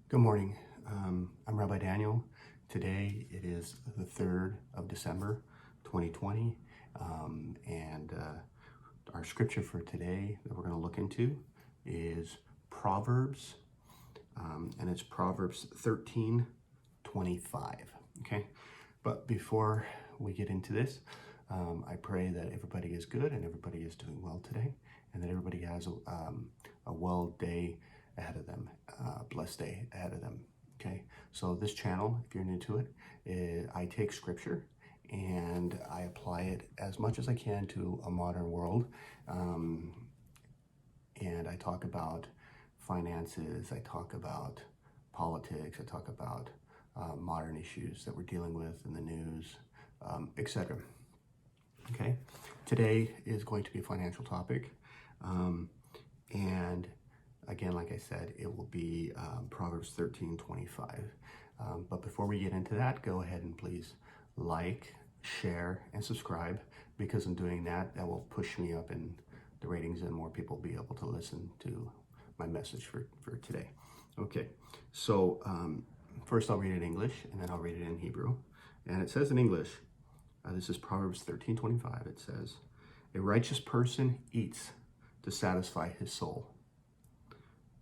Good morning. I'm Rabbi Daniel. Today it is the 3rd of December, 2020, and our scripture for today that we're going to look into is Proverbs, and it's Proverbs 13:25. Okay, but before we get into this, I pray that everybody is good and everybody is doing well today, and that everybody has a well day ahead of them, blessed day ahead of them. Okay, so this channel, if you're new to it, I take scripture and I apply it as much as I can to a modern world. And I talk about finances, I talk about politics, I talk about modern issues that we're dealing with in the news, etc. Okay, today is going to be a financial topic. And again, like I said, it will be Proverbs 13:25. But before we get into that, go ahead and please like, share, and subscribe, because in doing that, that will push me up in the ratings and more people will be able to listen to my message for today. Okay, so first I'll read it in English and then I'll read it in Hebrew. And it says in English, this is Proverbs 13:25. It says, "A righteous person eats to satisfy his soul,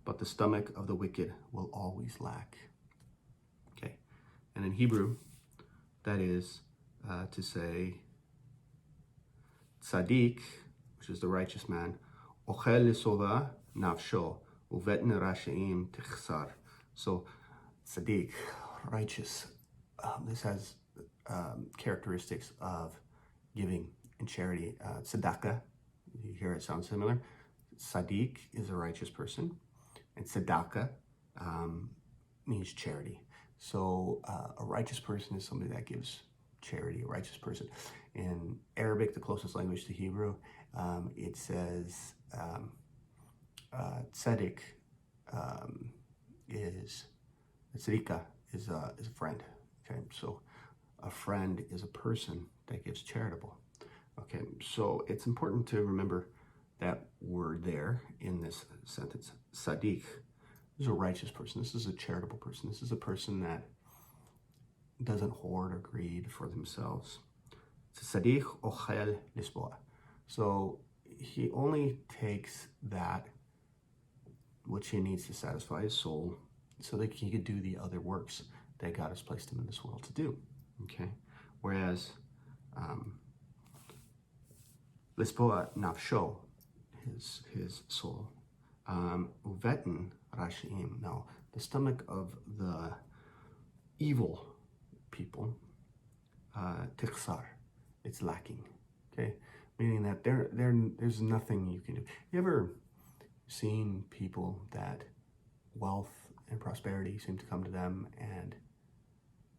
but the stomach of the wicked will always lack." Okay, and in Hebrew, that is to say, tzaddik, which is the righteous man, ochel lesova nafsho uvetn rashaim tichsar. So tzaddik, righteous, this has characteristics of giving and charity. Tzedakah, you hear it sound similar. Tzaddik is a righteous person, and tzedakah means charity. So a righteous person is somebody that gives charity, a righteous person. In Arabic, the closest language to Hebrew, it says tzedek tzedika is a friend. Okay, so a friend is a person that gives charitable. Okay, so it's important to remember that word there in this sentence. Tzaddik is a righteous person. This is a charitable person. This is a person that doesn't hoard or greed for themselves. Tzaddik ochel lisboa. So he only takes that which he needs to satisfy his soul, so that he could do the other works that God has placed him in this world to do. Okay, whereas lisboa nafsho, his soul, uvetin rashaim, now the stomach of the evil people, tichsar, it's lacking. Okay, meaning that there's nothing you can do. You ever seen people that wealth and prosperity seem to come to them, and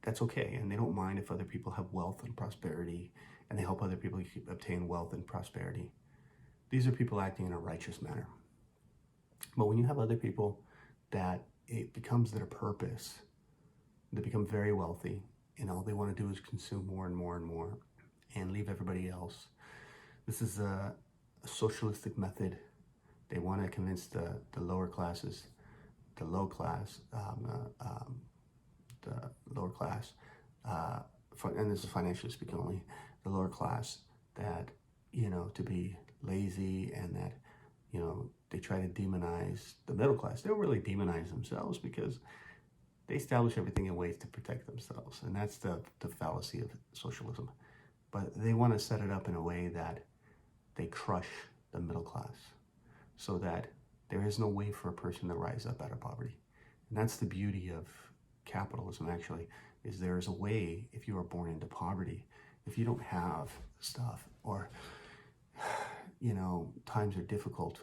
that's okay, and they don't mind if other people have wealth and prosperity, and they help other people obtain wealth and prosperity? These are people acting in a righteous manner. But when you have other people that it becomes their purpose, they become very wealthy, and all they want to do is consume more and more and more and leave everybody else. This is a socialistic method. They want to convince the lower classes, the low class, the lower class, and this is financially speaking only, the lower class, that, to be lazy, and that, they try to demonize the middle class. They don't really demonize themselves, because they establish everything in ways to protect themselves. And that's the fallacy of socialism. But they want to set it up in a way that they crush the middle class, so that there is no way for a person to rise up out of poverty. And that's the beauty of capitalism, actually, is there is a way, if you are born into poverty, if you don't have stuff, or, times are difficult,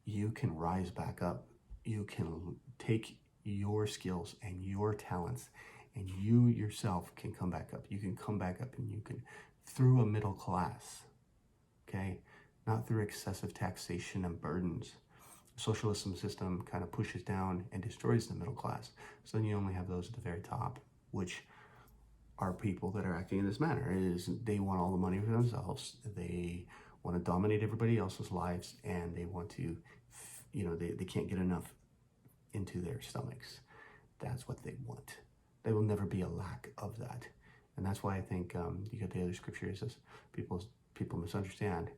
you can rise back up. You can take your skills and your talents, and you yourself can come back up. You can come back up, and you can, through a middle class, okay? Not through excessive taxation and burdens. The socialism system kind of pushes down and destroys the middle class. So then you only have those at the very top, which are people that are acting in this manner. It is, they want all the money for themselves. They want to dominate everybody else's lives, and they want to, they can't get enough into their stomachs. That's what they want. There will never be a lack of that. And that's why I think you get the other scripture that says people misunderstand,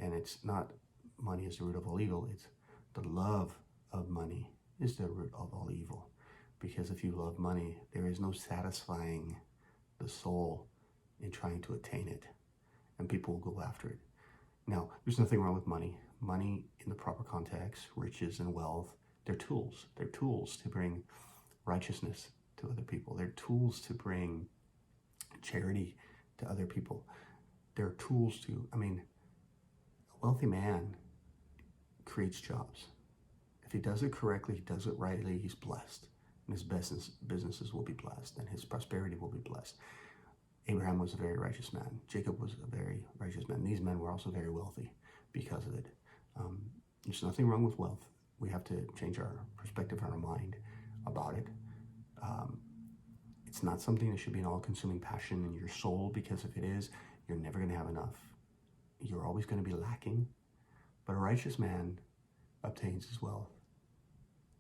and it's not money is the root of all evil. It's the love of money is the root of all evil. Because if you love money, there is no satisfying the soul in trying to attain it, and people will go after it. Now, there's nothing wrong with money. Money in the proper context, riches and wealth, they're tools. They're tools to bring righteousness to other people. They're tools to bring charity to other people. They're tools to, a wealthy man creates jobs. If he does it correctly, he does it rightly, he's blessed. And his businesses will be blessed, and his prosperity will be blessed. Abraham was a very righteous man. Jacob was a very righteous man. These men were also very wealthy because of it. There's nothing wrong with wealth. We have to change our perspective and our mind about it. It's not something that should be an all-consuming passion in your soul, because if it is, you're never going to have enough. You're always going to be lacking. But a righteous man obtains his wealth,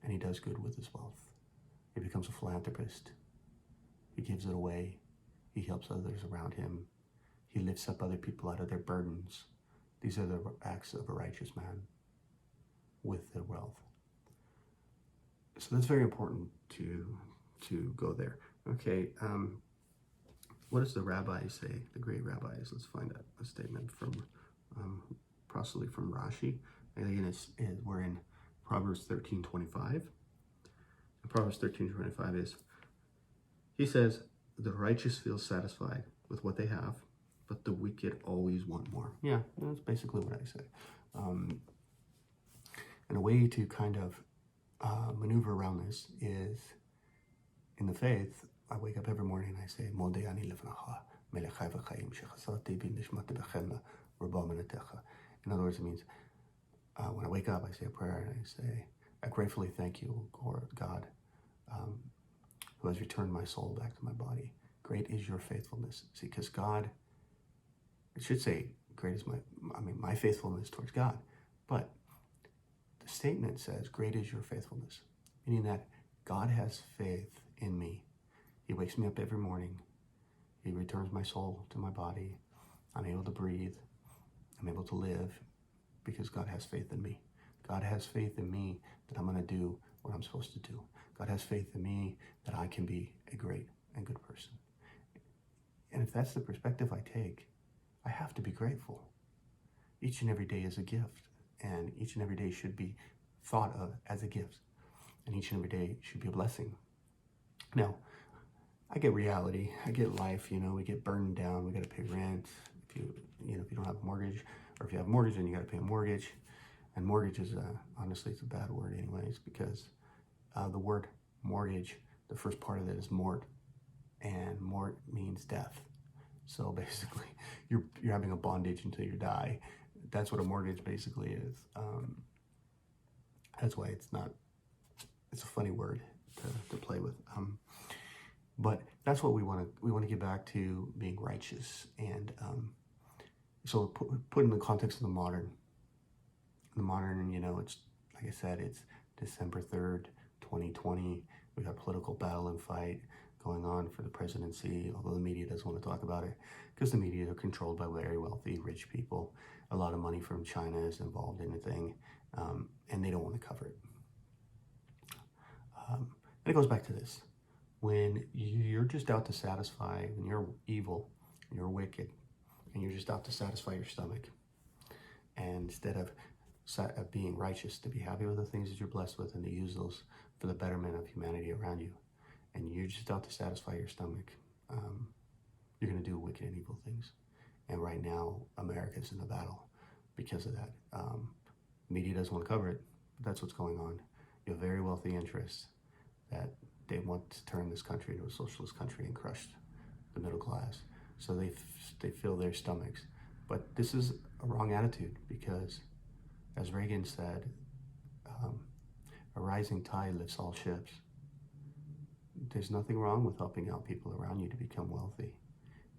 and he does good with his wealth. He becomes a philanthropist. He gives it away. He helps others around him. He lifts up other people out of their burdens. These are the acts of a righteous man with their wealth. So that's very important to go there. Okay, what does the rabbi say? The great rabbis. Let's find a statement from possibly from Rashi. Again, we're in Proverbs 13:25. And Proverbs 13:25 is, he says, the righteous feel satisfied with what they have, but the wicked always want more. Yeah, that's basically what I say. And a way to kind of maneuver around this is, in the faith, I wake up every morning and I say, Modeh ani lefnecha, melechai v'chaim, shechasarti bi nishmati b'chemna, rabba menetecha. In other words, it means, when I wake up, I say a prayer and I say, I gratefully thank you, God, who has returned my soul back to my body. Great is your faithfulness. See, because God, it should say, great is my faithfulness towards God. But the statement says, great is your faithfulness, meaning that God has faith in me. He wakes me up every morning. He returns my soul to my body. I'm able to breathe. I'm able to live because God has faith in me. God has faith in me that I'm going to do what I'm supposed to do. God has faith in me that I can be a great and good person. And if that's the perspective I take, I have to be grateful. Each and every day is a gift, and each and every day should be thought of as a gift, and each and every day should be a blessing. Now, I get reality, I get life, we get burned down, we got to pay rent. If you don't have a mortgage, or if you have a mortgage, then you got to pay a mortgage. And mortgage is, honestly, it's a bad word anyways, because the word mortgage, the first part of it is mort, and mort means death. So basically, you're having a bondage until you die. That's what a mortgage basically is. That's why it's a funny word to play with. But that's what we want to get back to, being righteous. And so put in the context of the modern, it's, like I said, it's December 3rd, 2020. We got a political battle and fight going on for the presidency, although the media doesn't want to talk about it, because the media are controlled by very wealthy, rich people. A lot of money from China is involved in the thing, and they don't want to cover it. And it goes back to this. When you're just out to satisfy, when you're evil, and you're wicked, and you're just out to satisfy your stomach, and instead of being righteous, to be happy with the things that you're blessed with and to use those for the betterment of humanity around you, and you're just out to satisfy your stomach, you're going to do wicked and evil things. And right now, America's in a battle because of that. Media doesn't want to cover it, but that's what's going on. You have very wealthy interests that they want to turn this country into a socialist country and crush the middle class. So they fill their stomachs. But this is a wrong attitude, because, as Reagan said, a rising tide lifts all ships. There's nothing wrong with helping out people around you to become wealthy.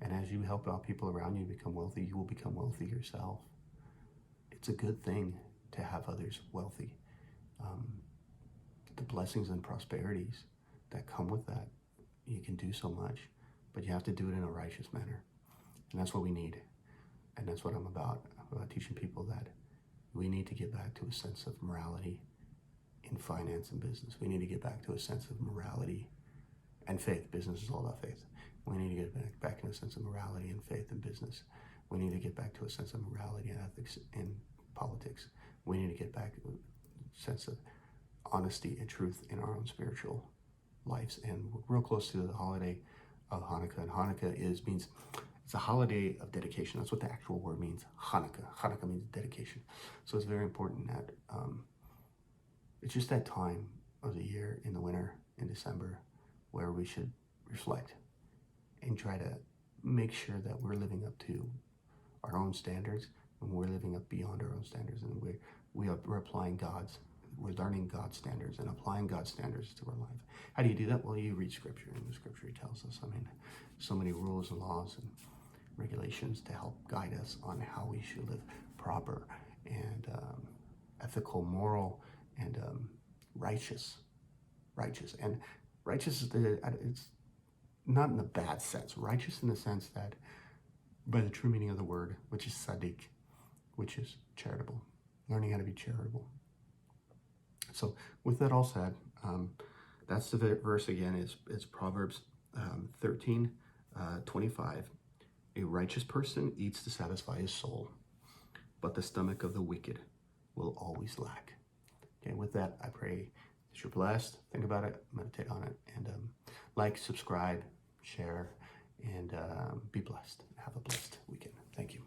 And as you help out people around you to become wealthy, you will become wealthy yourself. It's a good thing to have others wealthy. the blessings and prosperities that come with that. You can do so much, but you have to do it in a righteous manner. And that's what we need. And that's what I'm about teaching people that we need to get back to a sense of morality in finance and business. We need to get back to a sense of morality and faith. Business is all about faith. We need to get back in a sense of morality and faith in business. We need to get back to a sense of morality and ethics in politics. We need to get back to a sense of honesty and truth in our own spiritual lives. And we're real close to the holiday of Hanukkah. And Hanukkah means it's a holiday of dedication. That's what the actual word means, Hanukkah. Hanukkah means dedication. So it's very important that it's just that time of the year in the winter, in December, where we should reflect and try to make sure that we're living up to our own standards, and we're living up beyond our own standards, and we're applying we're learning God's standards and applying God's standards to our life. How do you do that? Well, you read Scripture, and the Scripture tells us, so many rules and laws and regulations to help guide us on how we should live proper and ethical, moral, and righteous. And righteous is it's not in the bad sense. Righteous in the sense that, by the true meaning of the word, which is sadiq, which is charitable, learning how to be charitable. So with that all said, that's the verse again, is Proverbs 13:25. A righteous person eats to satisfy his soul, but the stomach of the wicked will always lack. Okay, with that, I pray that you're blessed. Think about it, meditate on it, and like, subscribe, share, and be blessed. Have a blessed weekend. Thank you.